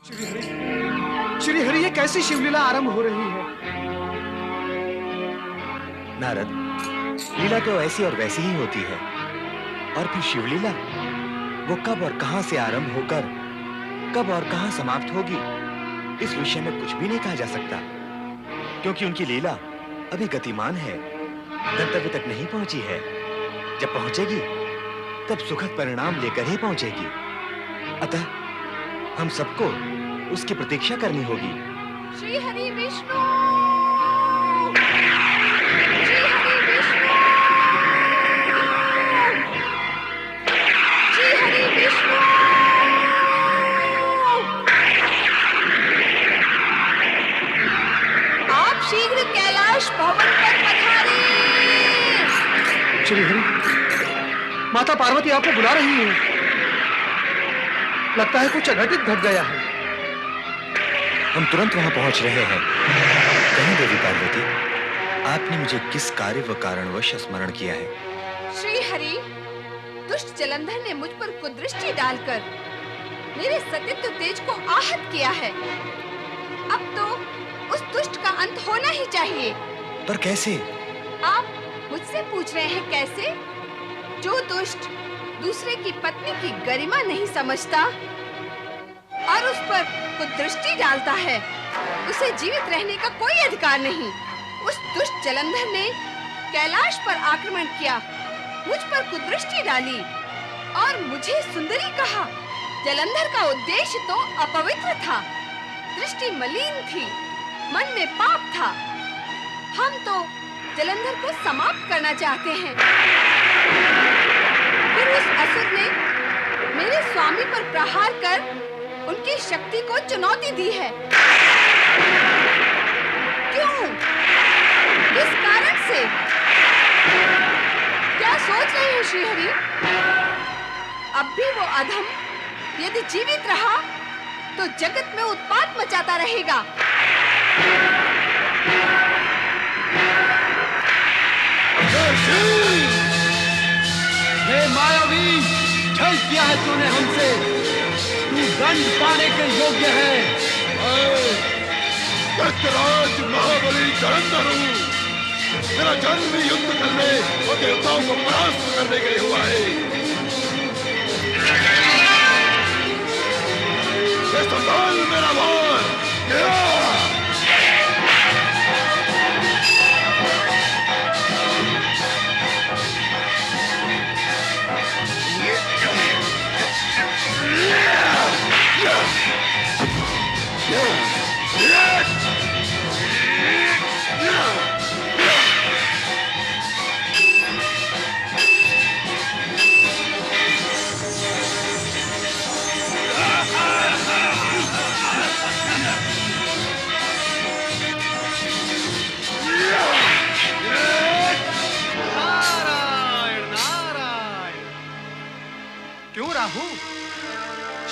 श्री हरि, ये कैसी शिवलीला आरंभ हो रही है? नारद, लीला तो ऐसी और वैसी ही होती है, और फिर शिवलीला वो कब और कहां से आरंभ होकर कब और कहां समाप्त होगी, इस विषय में कुछ भी नहीं कहा जा सकता, क्योंकि उनकी लीला अभी गतिमान है, गंतव्य तक नहीं पहुंची है। जब पहुंचेगी तब सुखद परिणाम लेकर ही पहुंचेगी। अतः हम सबको उसकी प्रतीक्षा करनी होगी। श्री हरि विष्णु, श्री हरि विष्णु, श्री हरि विष्णु। आप शीघ्र कैलाश भवन पर पधारें। श्री हरि, माता पार्वती आपको बुला रही है। लगता है कुछ अघटित घट गया है। हम तुरंत वहां पहुंच रहे हैं। कहीं देवी पार्वती, आपने मुझे किस कार्य व कारणवश स्मरण किया है? श्री हरि, दुष्ट जलंधर ने मुझ पर कुदृष्टि डालकर मेरे सतीत्व तेज को आहत किया है। अब तो उस दुष्ट का अंत होना ही चाहिए। पर कैसे? आप मुझसे पूछ रहे हैं कैसे? जो दुष्ट दूसरे की पत्नी की गरिमा नहीं समझता और उस पर कुदृष्टि डालता है, उसे जीवित रहने का कोई अधिकार नहीं। उस दुष्ट जलंधर ने कैलाश पर आक्रमण किया, मुझ पर कुदृष्टि डाली और मुझे सुंदरी कहा। जलंधर का उद्देश्य तो अपवित्र था, दृष्टि मलिन थी, मन में पाप था। हम तो जलंधर को समाप्त करना चाहते हैं। फिर उस असुर ने मेरे स्वामी पर प्रहार कर उनकी शक्ति को चुनौती दी है। क्यों? किस कारण से? क्या सोच रहे हैं श्री हरि? अब भी वो अधम यदि जीवित रहा तो जगत में उत्पात मचाता रहेगा। हे मायावी, छल किया है तूने हमसे। तू दंड पाने के योग्य है। दैत्यराज महाबली जलंधर हूँ। मेरा जन्म युद्ध करने और देवताओं को परास्त करने के लिए हुआ है। ये संभाल मेरा भार।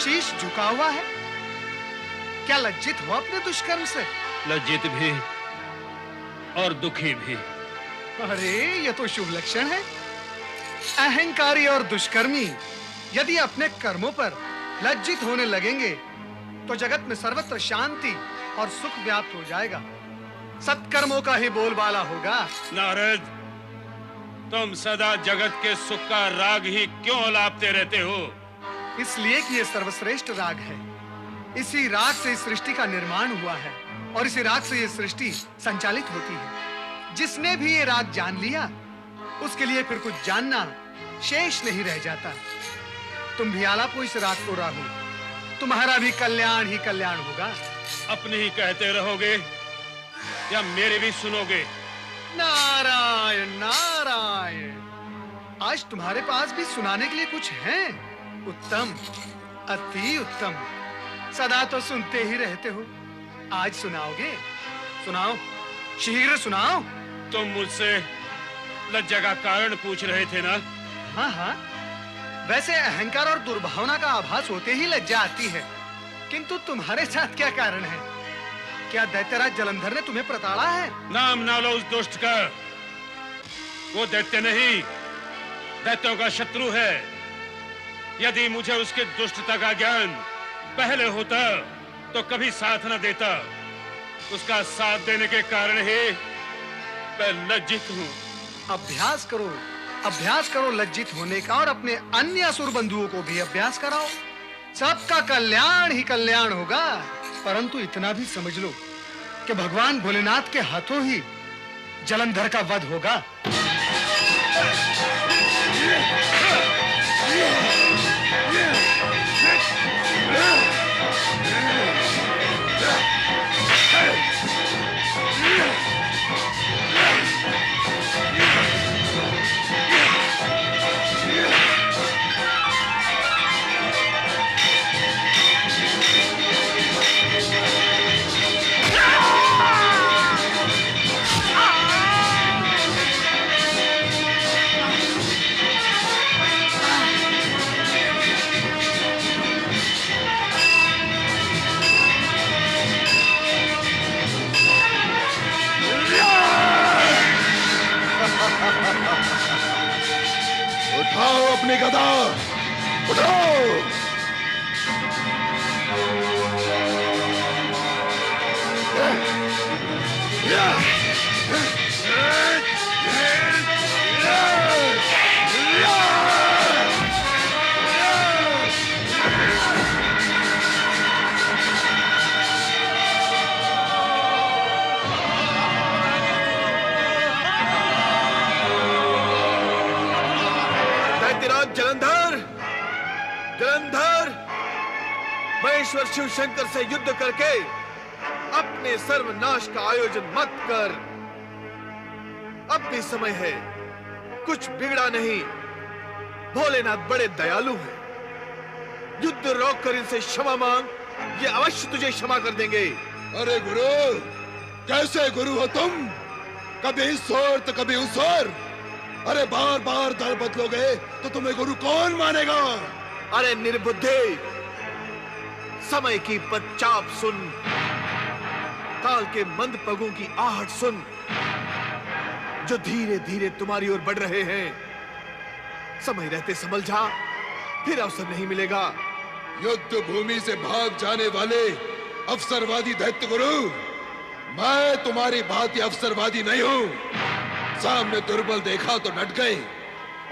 शीश झुका हुआ है। क्या लज्जित हो अपने दुष्कर्म से? लज्जित भी और दुखी भी। अरे ये तो शुभ लक्षण है। अहंकारी और दुष्कर्मी यदि अपने कर्मों पर लज्जित होने लगेंगे तो जगत में सर्वत्र शांति और सुख व्याप्त हो जाएगा। सत्कर्मों का ही बोलबाला होगा। नारद, तुम सदा जगत के सुख का राग ही क्यों अलापते रहते हो? इसलिए कि ये सर्वश्रेष्ठ राग है। इसी राग से इस सृष्टि का निर्माण हुआ है और इसी राग से ये सृष्टि संचालित होती है। जिसने भी ये राग जान लिया उसके लिए फिर कुछ जानना शेष नहीं रह जाता। तुम भी आलापो इस राग को राहु, तुम्हारा भी कल्याण ही कल्याण होगा। अपने ही कहते रहोगे या मेरे भी सुनोगे? नारायण नारायण, आज तुम्हारे पास भी सुनाने के लिए कुछ है। उत्तम, अति उत्तम। सदा तो सुनते ही रहते हो, आज सुनाओगे? सुनाओ, शीघ्र सुनाओ। तुम मुझसे लज्जा का कारण पूछ रहे थे ना? हाँ हाँ, वैसे अहंकार और दुर्भावना का आभास होते ही लज्जा आती है, किंतु तुम्हारे साथ क्या कारण है? क्या दैत्यराज जलंधर ने तुम्हें प्रताड़ा है? नाम ना लो उस दुष्ट का। वो दैत्य नहीं, दैत्यों का शत्रु है। यदि मुझे उसके दुष्टता का ज्ञान पहले होता तो कभी साथ न देता। उसका साथ देने के कारण ही मैं लज्जित हूँ। अभ्यास करो लज्जित होने का, और अपने अन्य असुर बंधुओं को भी अभ्यास कराओ। सबका कल्याण ही कल्याण होगा। परंतु इतना भी समझ लो कि भगवान भोलेनाथ के हाथों ही जलंधर का वध होगा। उठाओ अपनी गदा, उठाओ। जलंधर, जलंधर, महेश्वर शिव शंकर से युद्ध करके अपने सर्वनाश का आयोजन मत कर। अब भी समय है, कुछ बिगड़ा नहीं। भोलेनाथ बड़े दयालु हैं। युद्ध रोककर इनसे क्षमा मांग, ये अवश्य तुझे क्षमा कर देंगे। अरे गुरु, कैसे गुरु हो तुम? कभी इस ओर तो कभी उस ओर। अरे बार बार दल बदलोगे तो तुम्हें गुरु कौन मानेगा? अरे निर्बुद्धे, समय की पदचाप सुन, काल के मंद पगों की आहट सुन, जो धीरे धीरे तुम्हारी ओर बढ़ रहे हैं। समय रहते संभल जा, फिर अवसर नहीं मिलेगा। युद्ध भूमि से भाग जाने वाले अवसरवादी दैत्य गुरु, मैं तुम्हारी भांति अवसरवादी नहीं हूं। सामने दुर्बल देखा तो डट गए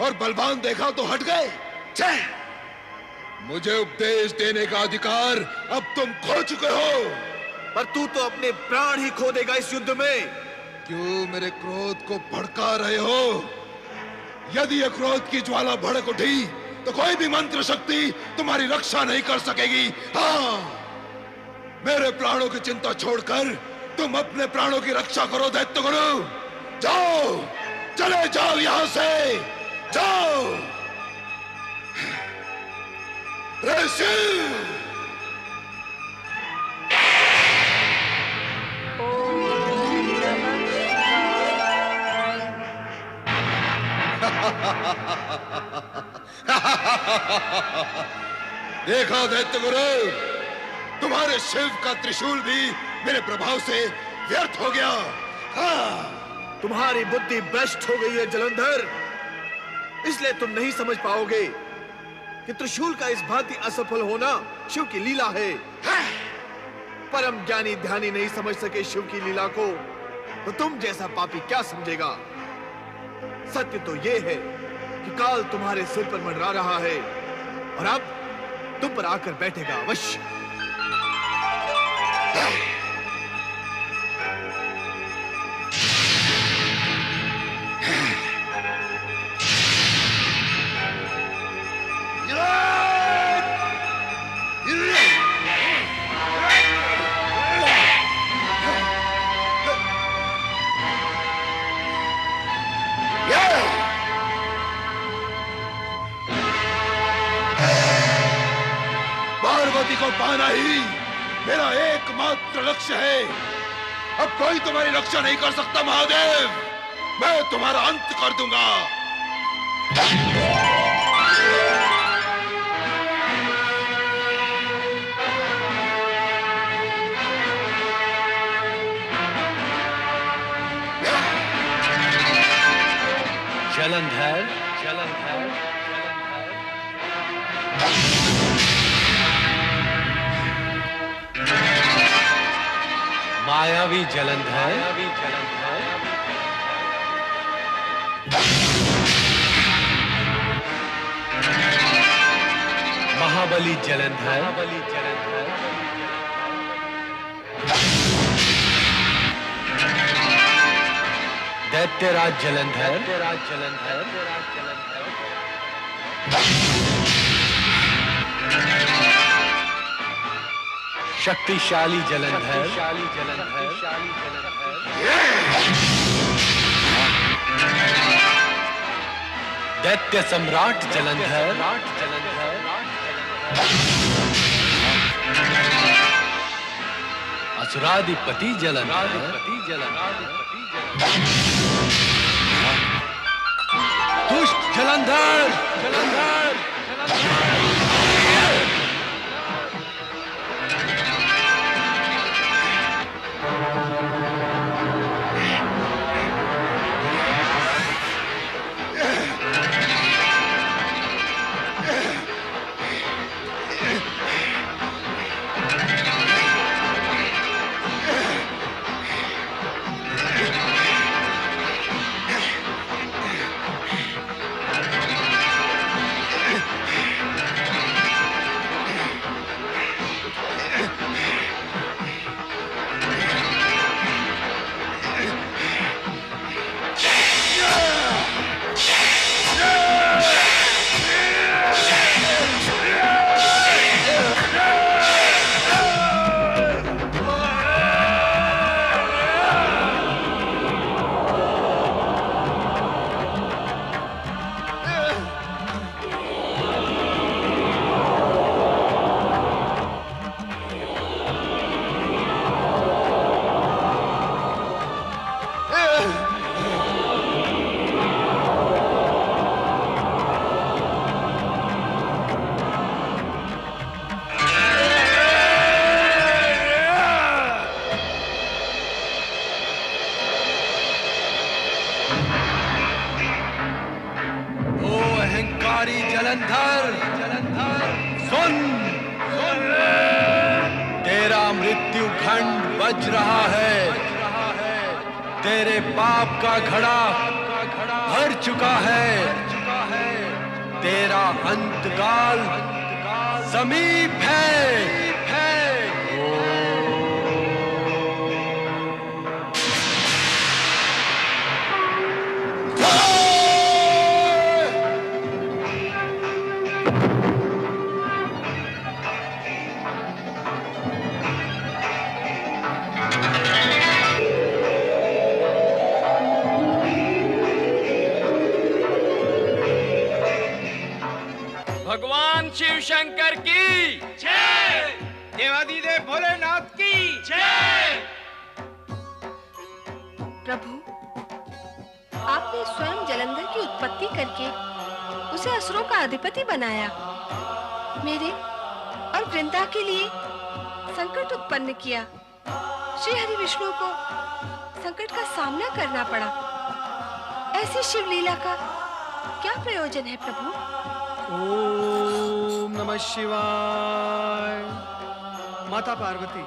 और बलवान देखा तो हट गए। मुझे उपदेश देने का अधिकार अब तुम खो चुके हो। पर तू तो अपने प्राण ही खो देगा इस युद्ध में। क्यों मेरे क्रोध को भड़का रहे हो? यदि यह क्रोध की ज्वाला भड़क उठी तो कोई भी मंत्र शक्ति तुम्हारी रक्षा नहीं कर सकेगी। हाँ, मेरे प्राणों की चिंता छोड़कर तुम अपने प्राणों की रक्षा करो दैत्य गुरु। जाओ, चले जाओ यहां से, जाओ। ऋषि, देखा दैत्य गुरु, तुम्हारे शिव का त्रिशूल भी मेरे प्रभाव से व्यर्थ हो गया। हाँ, तुम्हारी बुद्धि भ्रष्ट हो गई है जलंधर, इसलिए तुम नहीं समझ पाओगे कि त्रिशूल का इस भांति असफल होना शिव की लीला है। परम ज्ञानी ध्यानी नहीं समझ सके शिव की लीला को, तो तुम जैसा पापी क्या समझेगा? सत्य तो यह है कि काल तुम्हारे सिर पर मंडरा रहा है और अब तुम पर आकर बैठेगा अवश्य। पार्वती को पाना ही मेरा एकमात्र लक्ष्य है। अब कोई तुम्हारी रक्षा नहीं कर सकता महादेव। मैं तुम्हारा अंत कर दूंगा। जलंधर, जलंधर, जलंधर। मायावी जलंधर, महाबली जलंधर, दैत्यराज जलंधर, शक्तिशाली जलंधर, दैत्य सम्राट जलंधर, असुराधिपति जलंधर, दुष्ट जलंधर, सुन, तेरा मृत्यु खंड बज रहा है। तेरे पाप का घड़ा भर चुका है। तेरा अंतकाल समीप है। भगवान शिव शंकर की जय, देवादिदेव भोलेनाथ की जय। प्रभु, आपने स्वयं जलंधर की उत्पत्ति करके उसे असुरों का अधिपति बनाया। मेरे और वृंदा के लिए संकट उत्पन्न किया। श्री हरि विष्णु को संकट का सामना करना पड़ा। ऐसी शिव लीला का क्या प्रयोजन है प्रभु? ओम नमः शिवाय। माता पार्वती,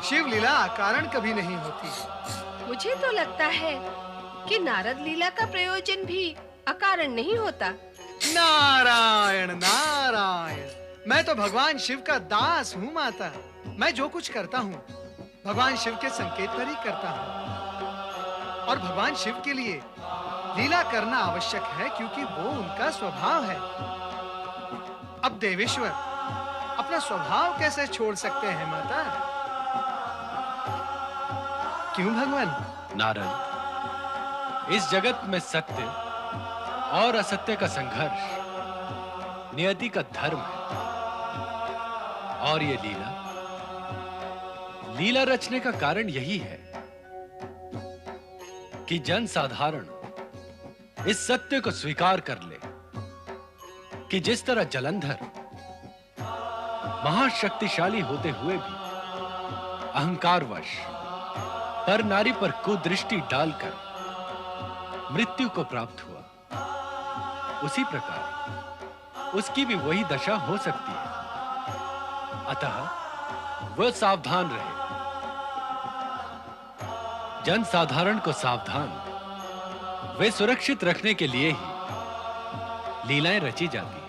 शिव लीला अकारण कभी नहीं होती। मुझे तो लगता है कि नारद लीला का प्रयोजन भी अकारण नहीं होता। नारायण नारायण, मैं तो भगवान शिव का दास हूँ माता। मैं जो कुछ करता हूँ भगवान शिव के संकेत पर ही करता हूँ। और भगवान शिव के लिए लीला करना आवश्यक है, क्योंकि वो उनका स्वभाव है। अब देवेश्वर अपना स्वभाव कैसे छोड़ सकते हैं माता? क्यों भगवान? नारद, इस जगत में सत्य और असत्य का संघर्ष नियति का धर्म है। और ये लीला रचने का कारण यही है कि जन साधारण इस सत्य को स्वीकार कर ले कि जिस तरह जलंधर महाशक्तिशाली होते हुए भी अहंकारवश पर नारी पर कुदृष्टि डालकर मृत्यु को प्राप्त हुआ, उसी प्रकार उसकी भी वही दशा हो सकती है। अतः वह सावधान रहे जन साधारण को सावधान वे सुरक्षित रखने के लिए ही लीलाएं रची जाती हैं।